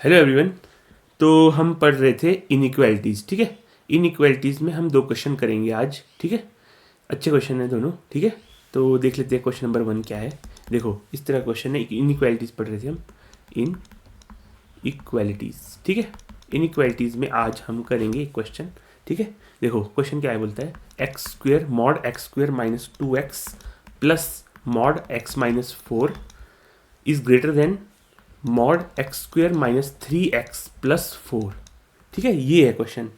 Hello everyone. तो हम पढ़ रहे थे इनइक्वालिटीज़। ठीक है, इनइक्वालिटीज़ में हम 2 क्वेश्चन करेंगे आज। ठीक है, अच्छे क्वेश्चन है दोनों। ठीक है, तो देख लेते हैं क्वेश्चन नंबर 1 क्या है। देखो इस तरह क्वेश्चन है, इनइक्वालिटीज़ पढ़ रहे थे हम, इन इक्वालिटीज़। ठीक है, इनइक्वालिटीज़ में आज हम करेंगे एक क्वेश्चन। ठीक है, देखो क्वेश्चन क्या है, बोलता है x square mod x square minus 2x plus mod x minus 4 is greater than mod x square minus 3x plus 4। ठीक है, ये है क्वेश्चन।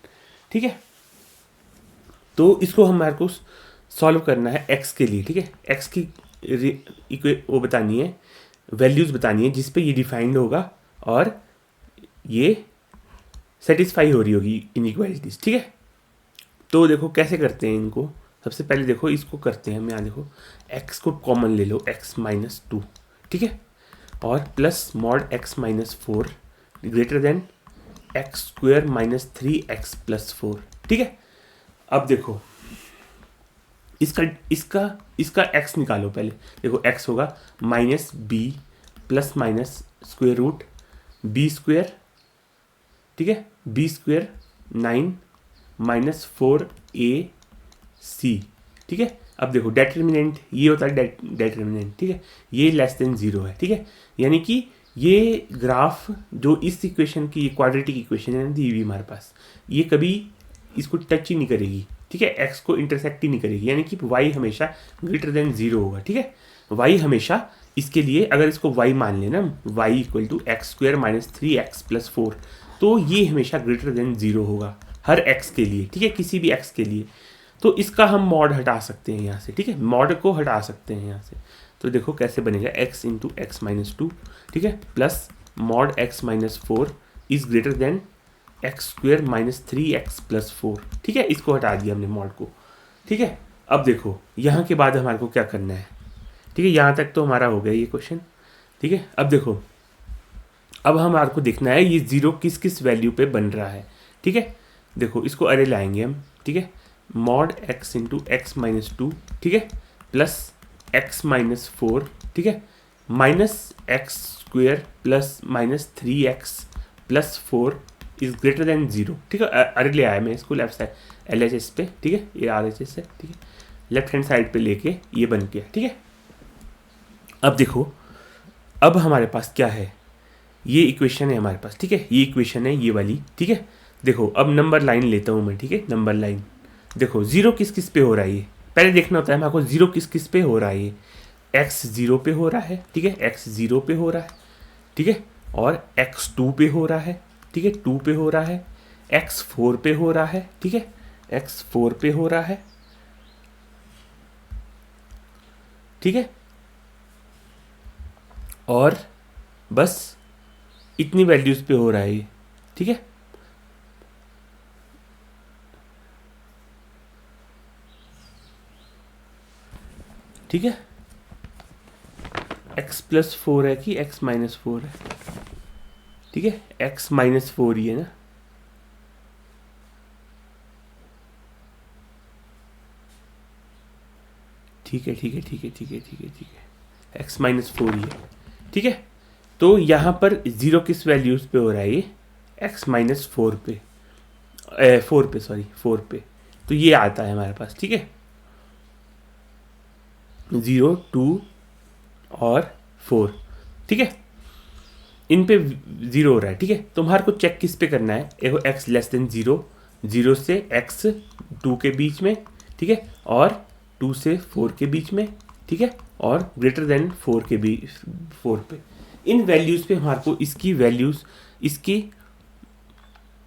ठीक है, तो इसको हमारे को सॉल्व करना है x के लिए। ठीक है, x की वो बतानी है, वैल्यूज बतानी है जिस पे ये डिफाइंड होगा और ये सेटिस्फाई हो रही होगी इनइक्वालिटीज। ठीक है, तो देखो कैसे करते हैं इनको। सबसे पहले देखो इसको करते हैं हम। यहाँ देखो x को कॉमन ले लो, x माइनस 2। ठीक है, और plus mod x minus 4 greater than x square minus 3x plus 4। ठीक है, अब देखो इसका इसका इसका x निकालो पहले। देखो x होगा minus b plus minus square root b square. ठीक है, बी स्क्वेयर 9 माइनस 4ac। ठीक है, अब देखो डेटर्मिनेंट ये होता है डेटर्मिनेंट। ठीक है, ये लेस देन 0 है। ठीक है, यानी कि ये ग्राफ जो इस इक्वेशन की क्वाड्रेटिक इक्वेशन है दी हुई हमारे पास, ये कभी इसको टच ही नहीं करेगी। ठीक है, एक्स को इंटरसेक्ट ही नहीं करेगी, यानी कि y हमेशा ग्रेटर देन 0 होगा। ठीक है, y हमेशा इसके लिए अगर इसको y मान लेना, y equal to x square minus 3x plus 4, तो ये हमेशा ग्रेटर देन 0 होगा हर x के लिए। ठीक है, किसी भी x के लिए। तो इसका हम मॉड हटा सकते हैं यहाँ से। ठीक है, मॉड को हटा सकते हैं यहाँ से। तो देखो कैसे बनेगा, x इंटू एक्स माइनस 2। ठीक है, plus mod x minus 4 is greater than x square minus 3x plus 4। ठीक है, इसको हटा दिया हमने मॉड को। ठीक है, अब देखो यहाँ के बाद हमारे को क्या करना है। ठीक है, यहाँ तक तो हमारा हो गया ये क्वेश्चन। ठीक है, अब देखो अब हमारे को देखना है ये 0 किस किस वैल्यू पे बन रहा है। ठीक है, देखो इसको अरे लाएंगे हम। ठीक है, mod x into x minus 2। ठीक है, प्लस x माइनस 4। ठीक है, minus x square plus minus 3x plus 4 is greater than 0। ठीक है, अरे ले आया मैं इसको लेफ्ट साइड LHS पे। ठीक है, ये RHS है। ठीक है, लेफ्ट हैंड साइड पे लेके ये बन गया। ठीक है, अब देखो अब हमारे पास क्या है, ये इक्वेशन है हमारे पास। ठीक है, ये इक्वेशन है ये वाली। ठीक है, देखो अब नंबर लाइन लेता हूँ मैं। ठीक है, नंबर लाइन देखो 0 किस किस पे हो रहा है, ये पहले देखना होता है हमारे को 0 किस किस पे हो रहा है। ये x 0 पे हो रहा है। ठीक है, x 0 पे हो रहा है। ठीक है, और x 2 पे हो रहा है। ठीक है, 2 पे हो रहा है। x 4 पे हो रहा है। ठीक है, x 4 पे हो रहा है। ठीक है, और बस इतनी वैल्यूज पे हो रहा है ये। ठीक है, ठीक है, x प्लस 4 है कि x माइनस 4 है। ठीक है, x माइनस 4 ही है ना। ठीक है, ठीक है, ठीक है, ठीक है, ठीक है, ठीक है, x माइनस 4 ही है। ठीक है, तो यहाँ पर 0 किस वैल्यूज पे हो रहा है, ये x माइनस 4 पे, 4 पे, सॉरी 4 पे। तो ये आता है हमारे पास। ठीक है, 0 2 और 4। ठीक है, इन पे 0 हो रहा है। ठीक है, तुम्हारे को चेक किस पे करना है, देखो x लेस देन 0, 0 से x 2 के बीच में। ठीक है, और 2 से 4 के बीच में। ठीक है, और ग्रेटर देन 4 के बीच 4 पे। इन वैल्यूज़ पे हमारे को इसकी वैल्यूज़, इसकी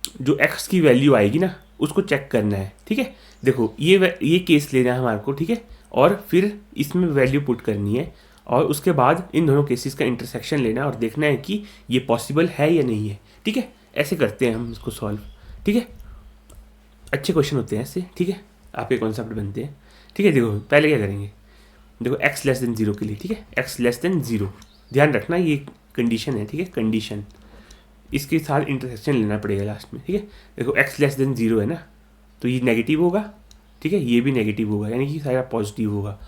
जो x की वैल्यू आएगी ना उसको चेक करना है। ठीक है, देखो ये केस लेना है हमारे को। ठीक है, और फिर इसमें वैल्यू पुट करनी है, और उसके बाद इन दोनों केसेस का इंटरसेक्शन लेना है और देखना है कि ये पॉसिबल है या नहीं है। ठीक है, ऐसे करते हैं हम इसको सॉल्व। ठीक है, अच्छे क्वेश्चन होते हैं ऐसे। ठीक है, आपके कॉन्सेप्ट बनते हैं। ठीक है, देखो पहले क्या करेंगे, देखो x लेस देन 0 के लिए। ठीक है, x लेस देन 0, ध्यान रखना ये कंडीशन है। ठीक है, कंडीशन, इसके साथ इंटरसेक्शन लेना पड़ेगा लास्ट में। ठीक है, देखो x लेस देन 0 है ना, तो ये नेगेटिव होगा। ठीक है, ये भी नेगेटिव होगा, यानी कि सारा पॉजिटिव होगा,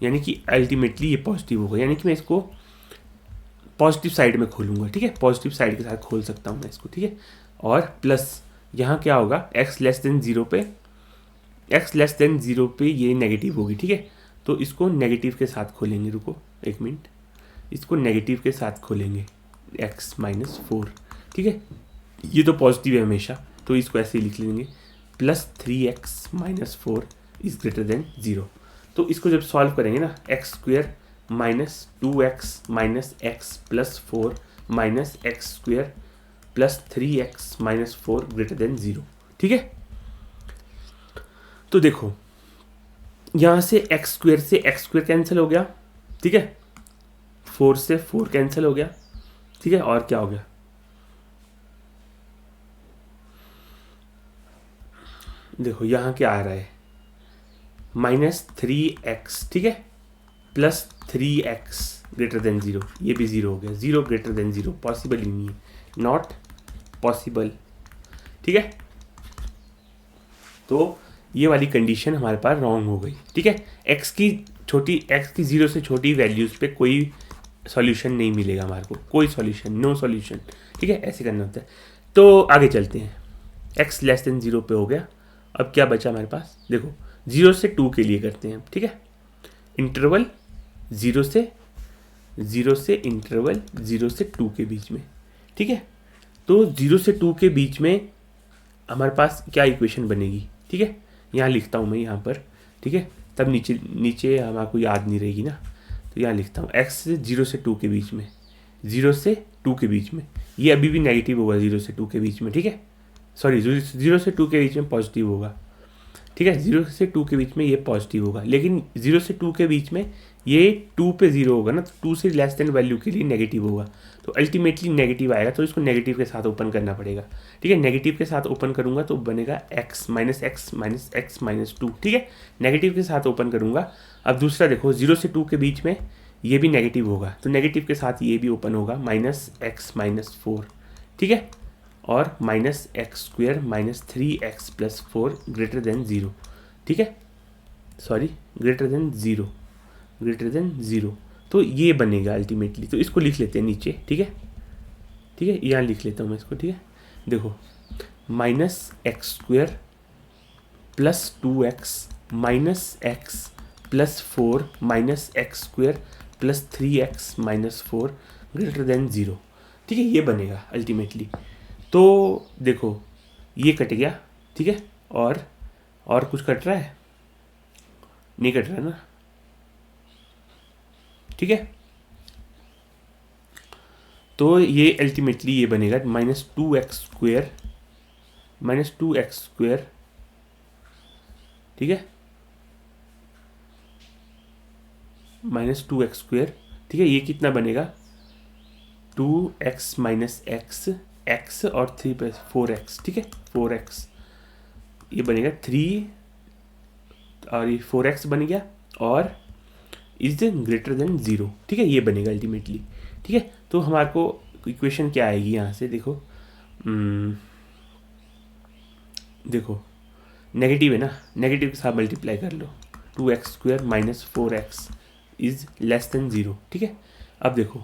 यानी कि अल्टीमेटली ये पॉजिटिव होगा। यानी कि मैं इसको पॉजिटिव साइड में खोलूँगा, ठीक है, पॉजिटिव साइड के साथ खोल सकता हूँ मैं इसको, ठीक है। और प्लस यहाँ क्या होगा, x लेस देन 0 पे, x लेस देन 0 पे ये नेगेटिव होगी, ठीक है। तो इसको नेगेटिव के साथ खोलेंगे, रुको एक मिनट, इसको नेगेटिव के साथ खोलेंगे, x माइनस 4, ठीक है। ये तो पॉजिटिव है हमेशा, तो इसको ऐसे ही लिख लेंगे, plus 3x minus 4 is greater than 0। तो इसको जब सॉल्व करेंगे ना, x square minus 2x minus x plus 4 minus x square plus 3x minus 4 greater than 0, ठीक है। तो देखो यहाँ से एक्स स्क्वेयर कैंसिल हो गया, ठीक है, 4 से 4 कैंसिल हो गया, ठीक है। और क्या हो गया, देखो यहाँ क्या आ रहा है, माइनस 3x, ठीक है, प्लस 3x ग्रेटर देन 0, ये भी 0 हो गया, 0 ग्रेटर देन 0 पॉसिबल ही नहीं है, नॉट पॉसिबल, ठीक है। तो ये वाली कंडीशन हमारे पास रॉन्ग हो गई, ठीक है। x की 0 से छोटी वैल्यूज़ पे कोई सॉल्यूशन नहीं मिलेगा हमारे को, कोई सॉल्यूशन, नो सॉल्यूशन, ठीक है, ऐसे करना होता है। तो आगे चलते हैं, x लेस देन 0 पे हो गया। अब क्या बचा हमारे पास, देखो 0 से 2 के लिए करते हैं, ठीक है, इंटरवल 0 से इंटरवल 0 से 2 के बीच में, ठीक है। तो 0 से 2 के बीच में हमारे पास क्या इक्वेशन बनेगी, ठीक है, यहाँ लिखता हूँ मैं यहाँ पर, ठीक है, तब नीचे हमारे को याद नहीं रहेगी ना, तो यहाँ लिखता हूँ x से 0 से 2 के बीच में, 0 से 2 के बीच में, ये अभी भी नेगेटिव होगा 0 से 2 के बीच में, ठीक है, सॉरी 0 से 2 के बीच में पॉजिटिव होगा, ठीक है, 0 से 2 के बीच में ये पॉजिटिव होगा, लेकिन 0 से 2 के बीच में ये 2 पे 0 होगा ना, तो 2 से लेस देन वैल्यू के लिए नेगेटिव होगा, तो अल्टीमेटली नेगेटिव आएगा, तो इसको नेगेटिव के साथ ओपन करना पड़ेगा, ठीक है। नेगेटिव के साथ ओपन करूंगा तो बनेगा x माइनस एक्स माइनस 2, ठीक है, नेगेटिव के साथ ओपन करूंगा। अब दूसरा देखो 0 से 2 के बीच में ये भी नेगेटिव होगा, तो नेगेटिव के साथ ये भी ओपन होगा, माइनस एक्स माइनस 4, ठीक है, और minus x square minus 3x plus 4 greater than 0, ठीक है, सॉरी ग्रेटर देन 0, तो ये बनेगा अल्टीमेटली। तो इसको लिख लेते हैं नीचे, ठीक है, ठीक है, यहाँ लिख लेता हूँ मैं इसको, ठीक है। देखो minus x square plus 2x minus x plus 4 minus x square plus 3x minus 4 greater than 0, ठीक है, ये बनेगा अल्टीमेटली। तो देखो ये कट गया, ठीक है, और कुछ कट रहा है, नहीं कट रहा ना, ठीक है। तो ये अल्टीमेटली ये बनेगा माइनस 2x स्क्वेयर, ठीक है, माइनस 2x स्क्वेयर, ठीक है, ये कितना बनेगा 2x माइनस x और 3 प्लस 4x, ठीक है, 4x ये बनेगा 3 और ये 4x बन गया और इज ग्रेटर देन 0, ठीक है, ये बनेगा अल्टीमेटली, ठीक है। तो हमारे को इक्वेशन क्या आएगी यहाँ से, देखो देखो नेगेटिव है ना, नेगेटिव के साथ मल्टीप्लाई कर लो, 2x square minus 4x is less than 0, ठीक है। अब देखो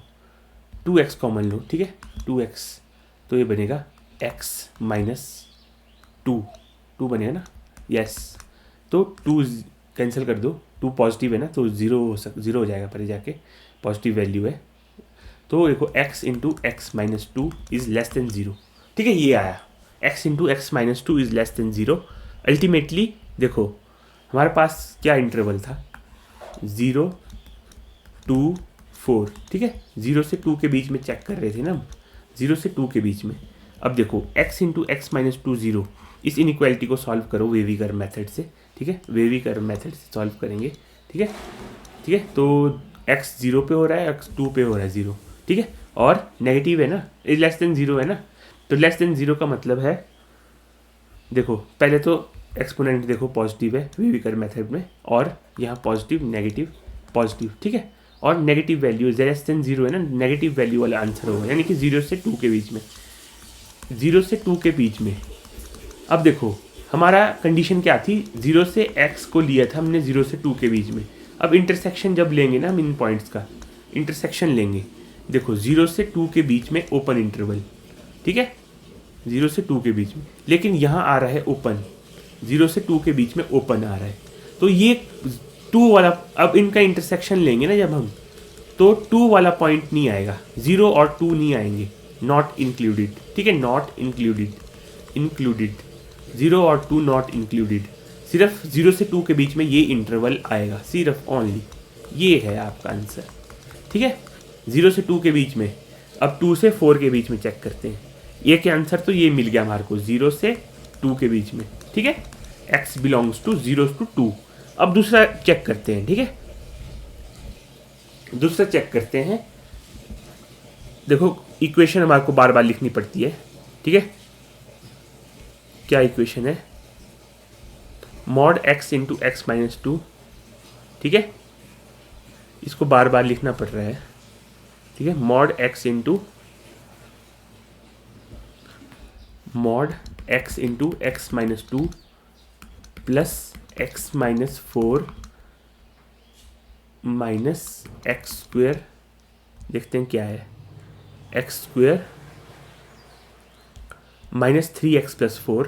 2x कॉमन लो, ठीक है, 2x, तो ये बनेगा x माइनस 2 बनेगा ना, यस, तो 2 कैंसिल कर दो, 2 पॉजिटिव है ना, तो 0 हो जाएगा पर जाके, पॉजिटिव वैल्यू है, तो देखो x into x minus 2 is less than 0, ठीक है, ये आया x into x minus 2 is less than 0। Ultimately देखो हमारे पास क्या इंटरवल था, 0 to 4, ठीक है, 0 से 2 के बीच में चेक कर रहे थे ना, 0 से 2 के बीच में। अब देखो x इंटू एक्स माइनस 2 0, इस इनइक्वालिटी को सॉल्व करो वेविकर मेथड से, ठीक है, वेविकर मेथड से सॉल्व करेंगे, ठीक है, ठीक है। तो x 0 पे हो रहा है, x 2 पे हो रहा है 0, ठीक है, और नेगेटिव है ना, लेस देन 0 है ना, तो लेस देन 0 का मतलब है, देखो पहले तो एक्सपोनेंट देखो पॉजिटिव है वेविकर मेथड में, और यहाँ पॉजिटिव नेगेटिव पॉजिटिव, ठीक है, और नेगेटिव वैल्यू लेस देन 0 है ना, नेगेटिव वैल्यू वाला आंसर होगा, यानी कि 0 से 2 के बीच में, 0 से 2 के बीच में। अब देखो हमारा कंडीशन क्या थी, 0 से x को लिया था हमने 0 से 2 के बीच में। अब इंटरसेक्शन जब लेंगे ना हम इन पॉइंट्स का इंटरसेक्शन लेंगे, देखो 0 से 2 के बीच में ओपन इंटरवल, ठीक है, 0 से 2 के बीच में, लेकिन यहाँ आ रहा है ओपन, 0 से 2 के बीच में ओपन आ रहा है, तो ये 2 वाला, अब इनका इंटरसेक्शन लेंगे ना जब हम, तो 2 वाला पॉइंट नहीं आएगा, 0 और 2 नहीं आएंगे, नॉट इंक्लूडेड, ठीक है, नॉट इंक्लूडेड, इंक्लूडेड, 0 और 2 नॉट इंक्लूडेड, सिर्फ 0 से 2 के बीच में ये इंटरवल आएगा, सिर्फ ओनली, ये है आपका आंसर, ठीक है, 0 से 2 के बीच में। अब 2 से 4 के बीच में चेक करते हैं, ये क्या आंसर, तो ये मिल गया हमारे को 0 से 2 के बीच में, ठीक है, x बिलोंग्स टू 0 to 2। अब दूसरा चेक करते हैं, ठीक है, दूसरा चेक करते हैं। देखो इक्वेशन हमारे को बार बार लिखनी पड़ती है, ठीक है, क्या इक्वेशन है, mod x into x minus 2, ठीक है, इसको बार बार लिखना पड़ रहा है, ठीक है, mod x into x minus 2 plus x minus 4 minus x square, देखते हैं क्या है, x square minus 3x plus 4,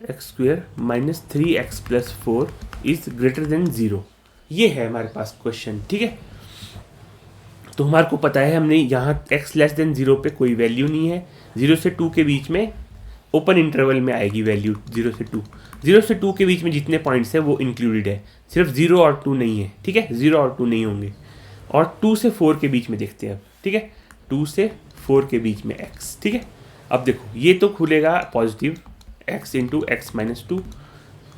x square minus 3x plus 4 is greater than 0। ये है हमारे पास क्वेश्चन, ठीक है, तो हमारे को पता है, हमने यहाँ x लेस देन 0 पे कोई वैल्यू नहीं है, 0 से 2 के बीच में ओपन इंटरवल में आएगी वैल्यू, 0 से 2, 0 से 2 के बीच में जितने पॉइंट्स है वो इंक्लूडेड है, सिर्फ 0 और 2 नहीं है, ठीक है, 0 और 2 नहीं होंगे। और 2 से 4 के बीच में देखते हैं अब, ठीक है, 2 से 4 के बीच में x, ठीक है, अब देखो ये तो खुलेगा positive x into x minus 2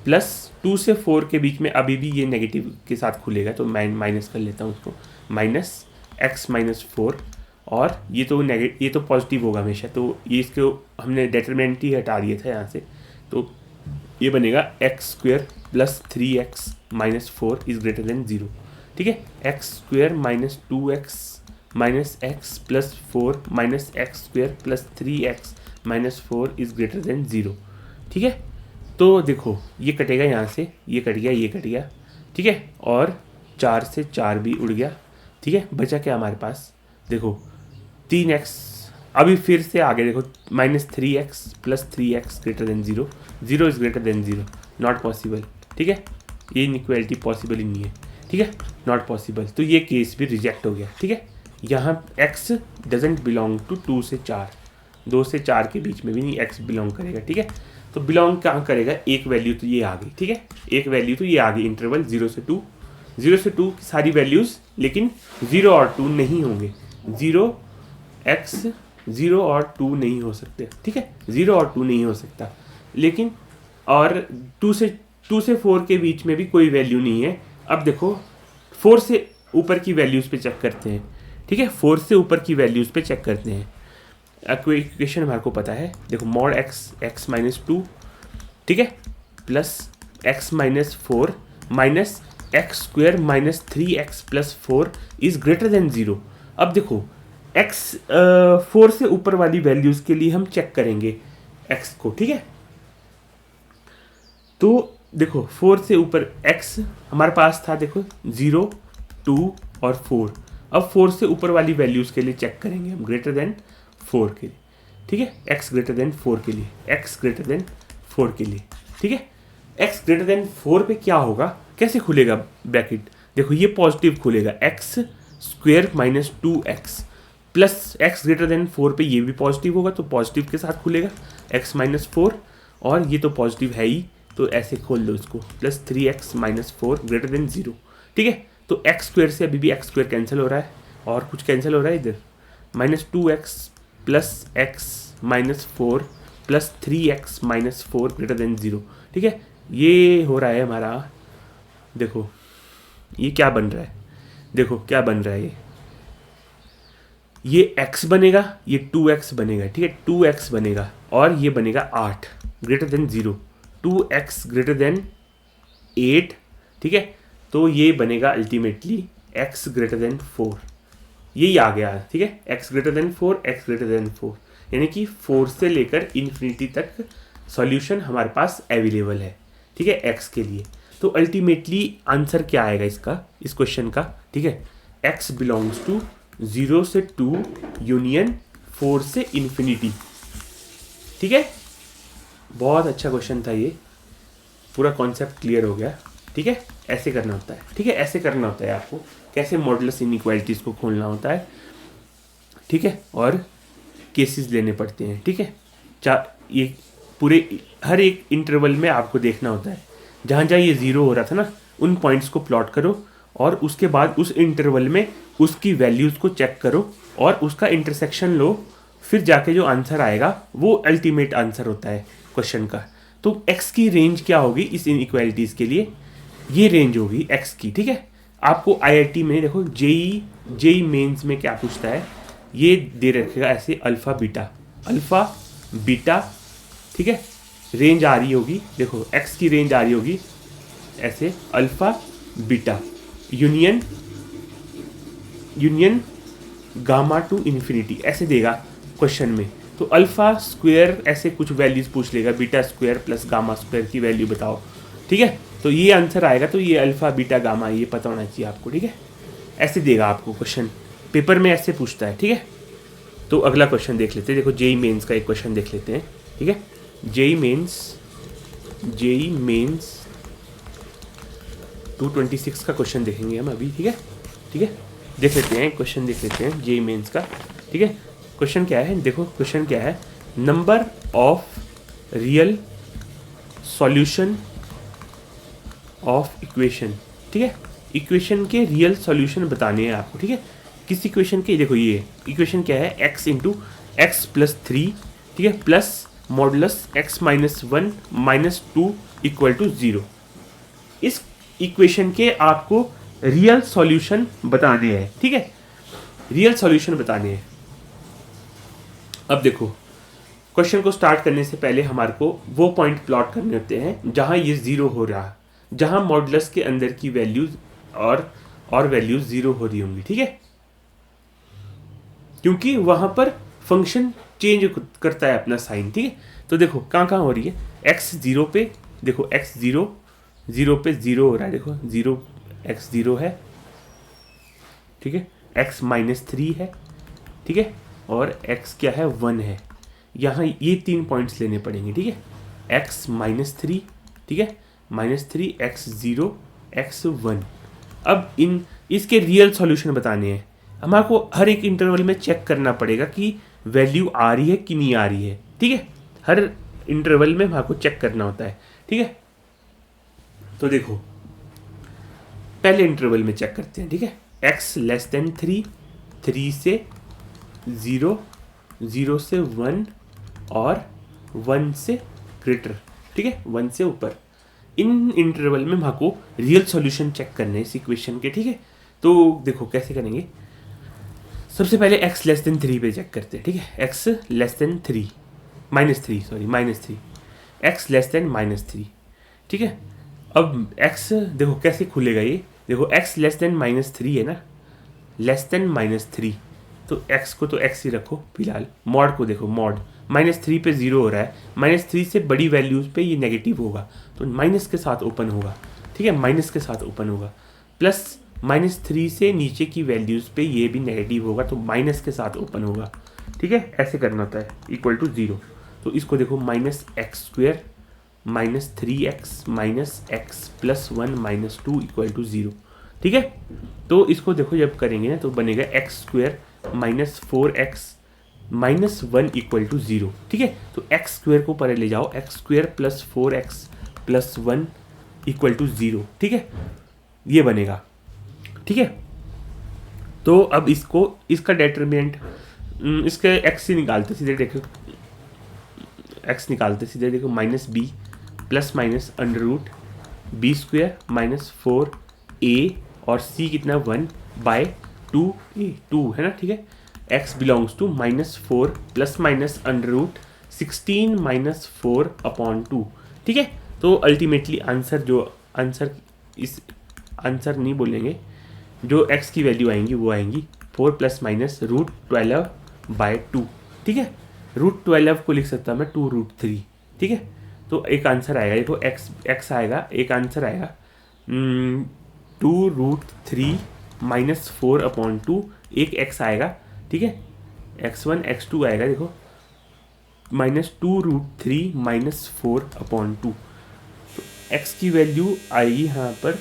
plus 2 से 4 के बीच में अभी भी ये नेगेटिव के साथ खुलेगा, तो मैं माइनस कर लेता हूँ उसको, माइनस एक्स माइनस 4, और ये तो पॉजिटिव होगा हमेशा, तो ये इसको हमने डिटरमिनेंट ही हटा दिया था यहाँ से, तो ये बनेगा x square plus 3x minus 4 is greater than 0, ठीक है, x square minus 2x minus x plus 4 minus x square plus 3x minus 4 is greater than 0, ठीक है, तो देखो ये कटेगा यहाँ से, ये कट गया, ये कट गया, ठीक है, और 4 से 4 भी उड़ गया, ठीक है, बचा क्या हमारे पास, देखो 3x, अभी फिर से आगे देखो minus 3x plus 3x greater than 0, 0 is greater than 0, not possible, ठीक है, ये इनइक्वालिटी पॉसिबल ही नहीं है, ठीक है, नॉट पॉसिबल, तो ये केस भी रिजेक्ट हो गया, ठीक है, यहाँ x डजेंट बिलोंग टू 2 से 4, 2 से 4 के बीच में भी नहीं x बिलोंग करेगा, ठीक है, तो बिलोंग कहाँ करेगा, एक वैल्यू तो ये आ गई, ठीक है, एक वैल्यू तो ये आ गई, इंटरवल 0 से 2, 0 से 2 की सारी वैल्यूज़, लेकिन 0 और 2 नहीं होंगे, 0 और 2 नहीं हो सकते, ठीक है, 0 और 2 नहीं हो सकता, लेकिन और 2 से 4 के बीच में भी कोई वैल्यू नहीं है। अब देखो 4 से ऊपर की वैल्यूज़ पे चेक करते हैं, ठीक है, 4 से ऊपर की वैल्यूज़ पे चेक करते हैं, इक्वेशन हमारे को पता है, देखो मॉड एक्स माइनस 2, ठीक है, plus x minus 4 minus x square minus 3x plus 4 is greater than 0। अब देखो x 4 से ऊपर वाली वैल्यूज़ के लिए हम चेक करेंगे x को, ठीक है, तो देखो 4 से ऊपर x हमारे पास था, देखो 0, 2 और 4, अब 4 से ऊपर वाली वैल्यूज़ के लिए चेक करेंगे हम ग्रेटर देन 4 के लिए, ठीक है, x ग्रेटर देन 4 के लिए, x ग्रेटर देन 4 के लिए, ठीक है, x ग्रेटर देन 4 पे क्या होगा, कैसे खुलेगा ब्रैकेट, देखो ये पॉजिटिव खुलेगा, x square minus 2x plus x greater than 4 पे ये भी पॉजिटिव होगा, तो पॉजिटिव के साथ खुलेगा x माइनस 4, और ये तो पॉजिटिव है ही, तो ऐसे खोल दो इसको, plus 3x minus 4 greater than 0, ठीक है, तो एक्स स्क्वेयर से अभी भी एक्स स्क्वेयर कैंसिल हो रहा है, और कुछ कैंसिल हो रहा है इधर, minus 2x plus x minus 4 plus 3x minus 4 greater than 0, ठीक है, ये हो रहा है हमारा, देखो ये क्या बन रहा है, देखो क्या बन रहा है, ये x बनेगा, ये 2x बनेगा, ठीक है, 2x बनेगा, और ये बनेगा 8 greater than 0, 2x greater than 8, ठीक है, तो ये बनेगा अल्टीमेटली x ग्रेटर देन 4, यही आ गया, ठीक है, x greater than 4, x greater than 4, यानी कि 4 से लेकर इन्फिनिटी तक सॉल्यूशन हमारे पास अवेलेबल है, ठीक है, x के लिए। तो अल्टीमेटली आंसर क्या आएगा इसका, इस क्वेश्चन का, ठीक है, x बिलोंग्स टू 0 से 2 यूनियन 4 से इन्फिनिटी। ठीक है, बहुत अच्छा क्वेश्चन था ये, पूरा कॉन्सेप्ट क्लियर हो गया। ठीक है, ऐसे करना होता है। ठीक है, ऐसे करना होता है आपको, कैसे मॉडुलस इनइक्वालिटीज को खोलना होता है। ठीक है, और केसेस लेने पड़ते हैं। ठीक है, ये पूरे हर एक इंटरवल में आपको देखना होता है, जहाँ जहाँ ये 0 हो रहा था ना, उन पॉइंट्स को प्लॉट करो और उसके बाद उस इंटरवल में उसकी वैल्यूज़ को चेक करो और उसका इंटरसेक्शन लो, फिर जाके जो आंसर आएगा वो अल्टीमेट आंसर होता है क्वेश्चन का। तो x की रेंज क्या होगी इस इनइक्वालिटीज़ के लिए, ये रेंज होगी x की। ठीक है, आपको IIT में देखो जेई मेंस में क्या पूछता है, ये दे रखेगा ऐसे अल्फ़ा बीटा। ठीक है, रेंज आ रही होगी, देखो x की रेंज आ रही होगी ऐसे alpha beta union gamma two infinity, ऐसे देगा क्वेश्चन में। तो अल्फ़ा स्क्वायर ऐसे कुछ वैल्यूज़ पूछ लेगा, beta square plus gamma square की वैल्यू बताओ। ठीक है, तो ये आंसर आएगा, तो ये अल्फ़ा बीटा गामा ये पता होना चाहिए आपको। ठीक है, ऐसे देगा आपको क्वेश्चन, पेपर में ऐसे पूछता है। ठीक है, तो अगला क्वेश्चन देख लेते हैं। देखो जेई मेंस का एक क्वेश्चन देख लेते हैं। ठीक है, जेई मेंस 226 का क्वेश्चन देखेंगे हम अभी। ठीक है, देख लेते हैं क्वेश्चन, देख लेते हैं जेई मेंस का। ठीक है, क्वेश्चन क्या है, देखो क्वेश्चन क्या है, number of real solution of equation. ठीक है, इक्वेशन के रियल सॉल्यूशन बताने हैं आपको। ठीक है, किसी इक्वेशन के, देखो ये इक्वेशन क्या है, x इंटू एक्स प्लस 3, ठीक है, plus modulus x minus 1 minus 2 equal to 0। इस इक्वेशन के आपको रियल सॉल्यूशन बताने हैं। ठीक है, रियल सॉल्यूशन बताने हैं। अब देखो, क्वेश्चन को स्टार्ट करने से पहले हमारे को वो पॉइंट प्लॉट करने होते हैं जहां ये 0 हो रहा, जहां मॉडुलस के अंदर की वैल्यूज और वैल्यूज 0 हो रही होंगी। ठीक है, क्योंकि वहां पर फंक्शन चेंज करता है अपना साइन। ठीक है, तो देखो कहाँ हो रही है, x 0 पे, देखो x 0 पे 0 हो रहा है, देखो 0 x 0 है। ठीक है, x माइनस 3 है। ठीक है, और x क्या है, 1 है। यहाँ ये 3 पॉइंट्स लेने पड़ेंगे। ठीक है, x माइनस 3, ठीक है, -3 x 0 x 1। अब इसके रियल सॉल्यूशन बताने हैं। हमारे को हर एक इंटरवल में चेक करना पड़ेगा कि वैल्यू आ रही है कि नहीं आ रही है। ठीक है, हर इंटरवल में हमारे को चेक करना होता है। ठीक है, तो देखो पहले इंटरवल में चेक करते हैं। ठीक है, x लेस देन 3, 3 से 0, 0 से 1 और 1 से ग्रेटर। ठीक है, 1 से ऊपर। इन इंटरवल में हमारे को रियल सॉल्यूशन चेक करने हैं इस इक्वेशन के। ठीक है, तो देखो कैसे करेंगे, सबसे पहले x लेस देन 3 पे चेक करते हैं। ठीक है, x less than 3 -3 x less than -3। ठीक है, अब x देखो कैसे खुलेगा, ये देखो x लेस देन -3 है ना, लेस देन -3, तो x को तो x ही रखो फिलहाल। मॉड को देखो, मॉड -3 पे 0 हो रहा है, -3 से बड़ी वैल्यूज पे ये नेगेटिव होगा, तो माइनस के साथ ओपन होगा। ठीक है, माइनस के साथ ओपन होगा, प्लस -3 से नीचे की वैल्यूज पे ये भी नेगेटिव होगा, तो माइनस के साथ ओपन होगा। ठीक है, ऐसे करना होता है, इक्वल टू 0। तो इसको देखो -x² -3x -x plus 1 -2 equal to 0। ठीक है, तो इसको देखो जब करेंगे ना तो बनेगा x² -4x -1 इक्वल टू 0। ठीक है, तो x² को परे ले जाओ, x² plus 4x plus 1 equal to 0। ठीक है, ये बनेगा। ठीक है, तो अब इसका डिटरमिनेंट, इसके x से निकालते सीधे, देखो x निकालते सीधे, देखो -b plus minus under root b² -4a और c कितना 1/2a, 2 है ना। ठीक है, x belongs to -4 plus minus under root 16 -4/2। ठीक है, तो अल्टीमेटली आंसर नहीं बोलेंगे, जो x की वैल्यू आएंगी वो आएंगी 4 प्लस माइनस √12/2। ठीक है, √12 को लिख सकता मैं 2√3। ठीक है, तो एक आंसर आएगा, देखो x आएगा, एक आंसर आएगा 2√3 -4/2 एक x आएगा, ठीक है, x1 x2 आएगा, देखो -2√3 -4/2, तो x की वैल्यू आएगी यहाँ पर,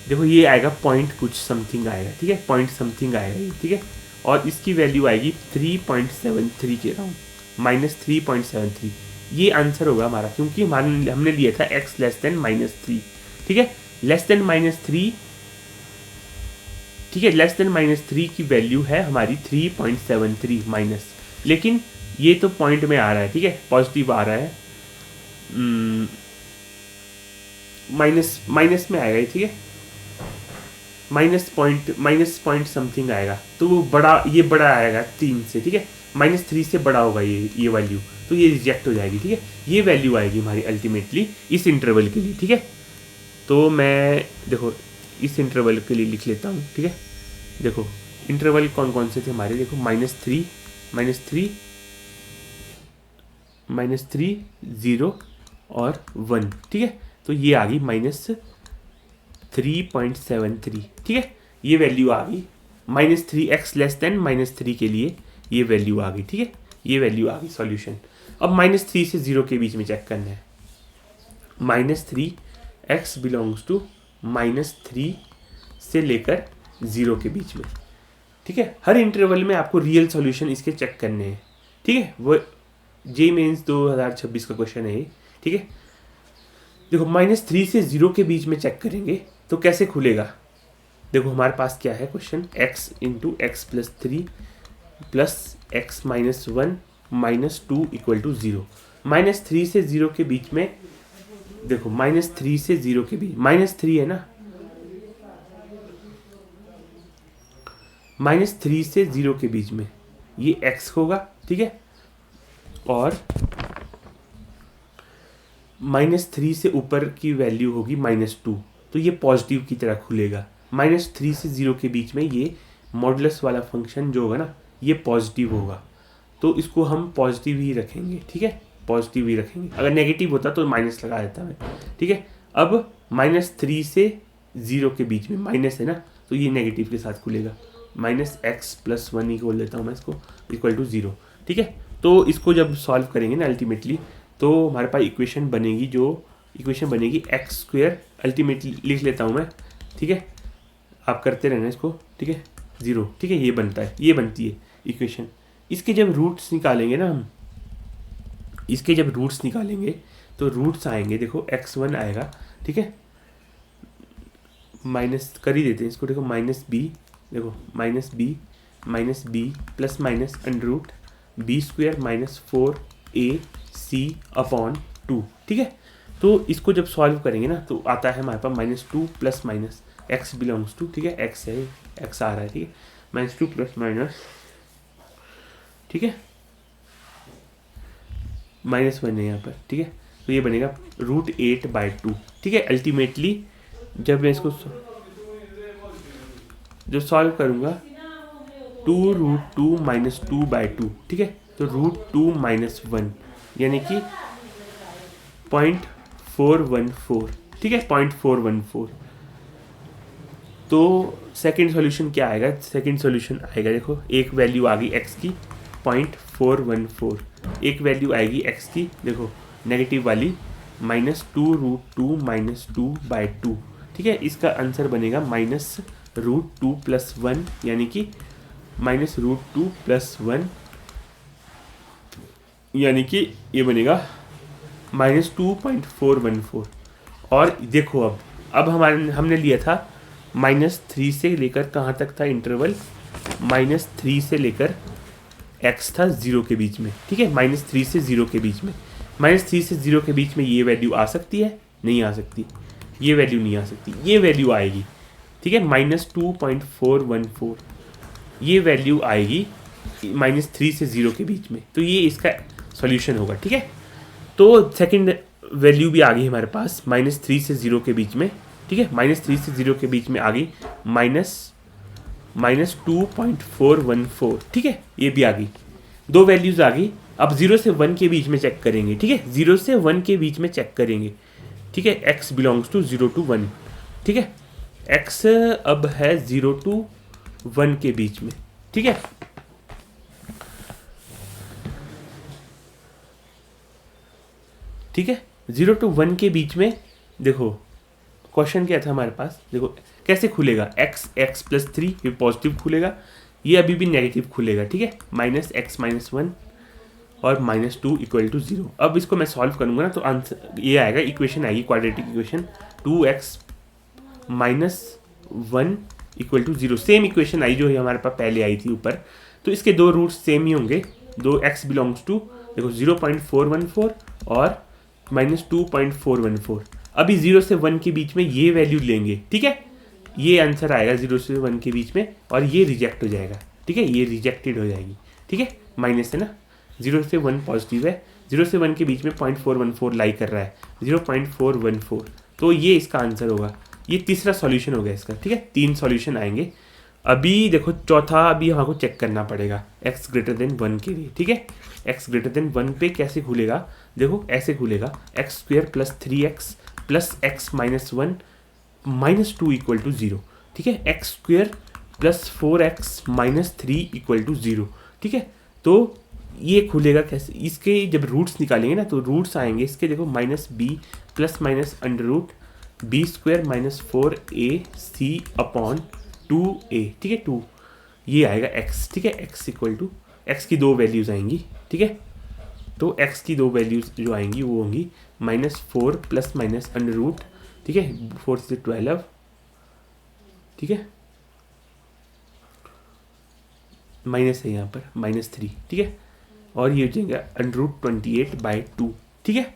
देखो ये आएगा पॉइंट कुछ समथिंग आएगा, ठीक है, पॉइंट समथिंग आएगा ये, ठीक है, और इसकी वैल्यू आएगी 3.73 के राउंड, -3.73। ये आंसर होगा हमारा, क्योंकि हमने लिया था x <-3, ठीक है, <-3, ठीक है, <-3 की वैल्यू है हमारी 3.73 माइनस, लेकिन ये तो पॉइंट में आ रहा है, ठीक है, पॉजिटिव आ रहा है, माइनस में आएगा, ठीक है, माइनस पॉइंट समथिंग आएगा, तो वो ये बड़ा आएगा 3 से, ठीक है, -3 से बड़ा होगा ये वैल्यू, तो ये रिजेक्ट हो जाएगी, ठीक है, ये वैल्यू आएगी हमारी अल्टीमेटली इस इंटरवल के लिए, ठीक है। तो मैं देखो इस इंटरवल के लिए लिख लेता हूँ, ठीक है, देखो इंटरवल कौन कौन से थे हमारे, देखो -3, -3 और 1, ठीक है, तो ये आ गई -3.73, ठीक है, ये वैल्यू आ गई, -3x <-3 के लिए ये वैल्यू आ गई, ठीक है, ये वैल्यू आ गई सॉल्यूशन। अब -3 से 0 के बीच में चेक करना है, -3x बिलोंग्स टू -3 से लेकर 0 के बीच में, ठीक है, हर इंटरवल में आपको रियल सॉल्यूशन इसके चेक करने हैं, ठीक है, वो जे मेंस 2026 का क्वेश्चन है, ठीक है। देखो -3 से 0 के बीच में चेक करेंगे तो कैसे खुलेगा, देखो हमारे पास क्या है क्वेश्चन, x × x + 3 + x - 1 - 2 = 0, -3 से 0 के बीच में, देखो -3 से 0 के बीच, -3 है ना, -3 से 0 के बीच में ये x होगा, ठीक है, और -3 से ऊपर की वैल्यू होगी -2, तो ये पॉजिटिव की तरह खुलेगा, -3 से 0 के बीच में ये मॉडुलस वाला फंक्शन जो होगा ना, ये पॉजिटिव होगा, तो इसको हम पॉजिटिव ही रखेंगे, ठीक है, पॉजिटिव ही रखेंगे, अगर नेगेटिव होता तो माइनस लगा देता मैं, ठीक है। अब -3 से 0 के बीच में माइनस है ना, तो ये नेगेटिव के साथ खुलेगा, -x + 1 ही बोल देता हूँ मैं इसको, = 0, ठीक है। तो इसको जब सॉल्व करेंगे ना अल्टीमेटली, तो हमारे पास इक्वेशन बनेगी, जो इक्वेशन बनेगी x², अल्टीमेटली लिख लेता हूँ मैं, ठीक है, आप करते रहना इसको, ठीक है, 0, ठीक है, ये बनता है, ये बनती है इक्वेशन। इसके जब रूट्स निकालेंगे ना हम, इसके जब रूट्स निकालेंगे तो रूट्स आएंगे, देखो x1 आएगा, ठीक है, माइनस कर ही देते हैं इसको, देखो -b, देखो -b plus minus √b² - 4ac/2, ठीक है। तो इसको जब सॉल्व करेंगे ना तो आता है हमारे पास -2 + माइनस x बिलोंग्स टू, ठीक है, x है, x आ रहा है, ठीक है, -2 + माइनस, ठीक है, -1 है यहाँ पर, ठीक है, तो ये बनेगा √8/2, ठीक है। अल्टीमेटली जब मैं इसको जब सॉल्व करूँगा 2√2 - 2/2, ठीक है, तो √2 - 1 यानी कि 0.414, ठीक है, 0.414। तो सेकंड सॉल्यूशन क्या आएगा, सेकंड सॉल्यूशन आएगा, देखो एक वैल्यू आ गई x की 0.414, एक वैल्यू आएगी x की, देखो नेगेटिव वाली -2√2 - 2/2, ठीक है, इसका आंसर बनेगा -√2 + 1 यानी कि -√2 + 1 यानी कि ये बनेगा -2.414। और देखो अब हमने लिया था -3 से लेकर कहाँ तक था इंटरवल, -3 से लेकर x था 0 के बीच में, ठीक है, -3 से 0 के बीच में, -3 से 0 के बीच में ये वैल्यू आ सकती है, नहीं आ सकती, ये वैल्यू नहीं आ सकती, ये वैल्यू आएगी, ठीक है, -2.414 ये वैल्यू आएगी -3 से 0 के बीच में, तो ये इसका सॉल्यूशन होगा, ठीक है। तो सेकंड वैल्यू भी आ गई हमारे पास -3 से 0 के बीच में, ठीक है, -3 से 0 के बीच में आ गई -2.414, ठीक है, ये भी आ गई, दो वैल्यूज आ गई। अब 0 से 1 के बीच में चेक करेंगे, ठीक है, 0 से 1 के बीच में चेक करेंगे, ठीक है, x बिलोंग्स टू 0 to 1, ठीक है। x अब है 0 to 1 के बीच में, ठीक है। ठीक है, 0 to 1 के बीच में देखो क्वेश्चन क्या था हमारे पास, देखो कैसे खुलेगा, x प्लस 3 ये पॉजिटिव खुलेगा, ये अभी भी नेगेटिव खुलेगा, ठीक है। -x-1 और -2 इक्वल टू 0। अब इसको मैं सॉल्व करूंगा ना तो आंसर ये आएगा, इक्वेशन आएगी quadratic equation 2x -1 equal to 0। Same equation आई जो हमारे पास पहले आई थी ऊपर, तो इसके दो रूट्स सेम ही होंगे, दो x बिलोंग्स टू देखो 0.414 और -2.414। अभी 0 से 1 के बीच में ये वैल्यू लेंगे, ठीक है। ये आंसर आएगा 0 से 1 के बीच में और ये रिजेक्ट हो जाएगा, ठीक है, ये रिजेक्टेड हो जाएगी, ठीक है। माइनस है ना, 0 से 1 पॉजिटिव है, 0 से 1 के बीच में 0.414 लाई कर रहा है, 0.414, तो ये इसका आंसर होगा। ये तीसरा सॉल्यूशन हो गया इसका, ठीक है। 3 सॉल्यूशन आएंगे। अभी देखो चौथा अभी हमको चेक करना पड़ेगा x ग्रेटर देन 1 के लिए, ठीक है। x ग्रेटर देन 1 पे कैसे खुलेगा, देखो ऐसे खुलेगा, x² plus 3x plus x -1 -2 equal to 0, ठीक है। x² plus 4x -3 equal to 0, ठीक है। तो ये खुलेगा कैसे, इसके जब रूट्स निकालेंगे ना तो रूट्स आएंगे इसके, देखो -b plus minus under root b² -4ac upon 2a, ठीक है, 2 ये आएगा x, ठीक है। x इक्वल टू x की दो वैल्यूज आएंगी, ठीक है। तो x की दो वैल्यूज जो आएंगी वो होंगी -4 प्लस माइनस अंडर रूट, ठीक है, 4 से 12, ठीक है, माइनस है यहाँ पर -3, ठीक है, और ये हो जाएगा अंडर रूट 28/2, ठीक है।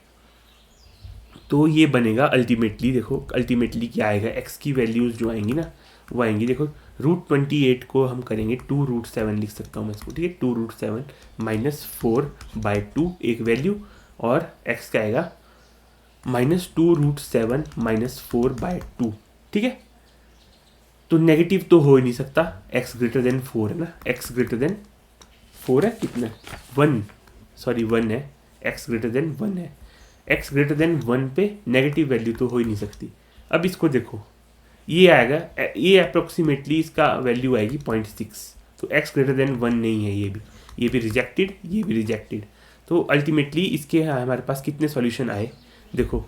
तो ये बनेगा अल्टीमेटली, देखो अल्टीमेटली क्या आएगा, x की वैल्यूज जो आएंगी ना वो आएंगी, देखो √28 को हम करेंगे 2√7 लिख सकता हूँ मैं इसको, ठीक है। 2√7 -4/2 एक वैल्यू, और x का आएगा -2√7 -4/2, ठीक है। तो नेगेटिव तो हो ही नहीं सकता, x ग्रेटर देन 4 है ना, x ग्रेटर देन 4 है, कितना 1 है, x ग्रेटर देन 1 है, x ग्रेटर देन 1 पे नेगेटिव वैल्यू तो हो ही नहीं सकती। अब इसको देखो ये आएगा, ये अप्रोक्सीमेटली इसका वैल्यू आएगी 0.6, तो x ग्रेटर देन 1 नहीं है, ये भी रिजेक्टेड, ये भी रिजेक्टेड। तो अल्टीमेटली इसके हमारे पास कितने सॉल्यूशन आए, देखो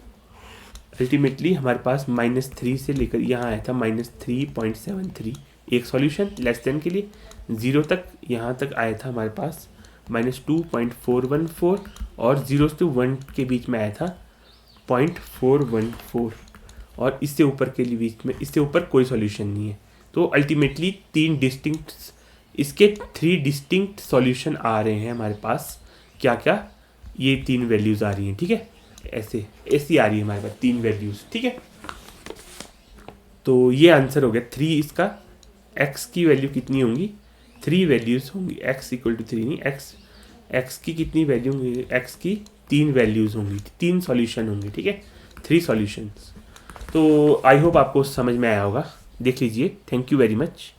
अल्टीमेटली हमारे पास -3 से लेकर यहाँ आया था -3.73 एक सॉल्यूशन लेस देन के लिए, 0 तक यहाँ तक आया था हमारे पास -2.414, और 0 से 1 के बीच में आया था 0.414, और इससे ऊपर के लिए बीच में, इससे ऊपर कोई सॉल्यूशन नहीं है। तो अल्टीमेटली 3 डिस्टिंक्ट सॉल्यूशन आ रहे हैं हमारे पास, क्या क्या, ये 3 वैल्यूज आ रही हैं, ठीक है, ऐसी आ रही है हमारे पास 3 वैल्यूज, ठीक है। तो ये आंसर हो गया 3 इसका। x की वैल्यू कितनी होंगी, 3 वैल्यूज होंगी, x इक्वल टू 3 नहीं, x की कितनी वैल्यू होंगी, x की 3 वैल्यूज होंगी, 3 सॉल्यूशन होंगे, ठीक है, 3 सॉल्यूशंस। तो आई होप आपको समझ में आया होगा, देख लीजिए। Thank you very much.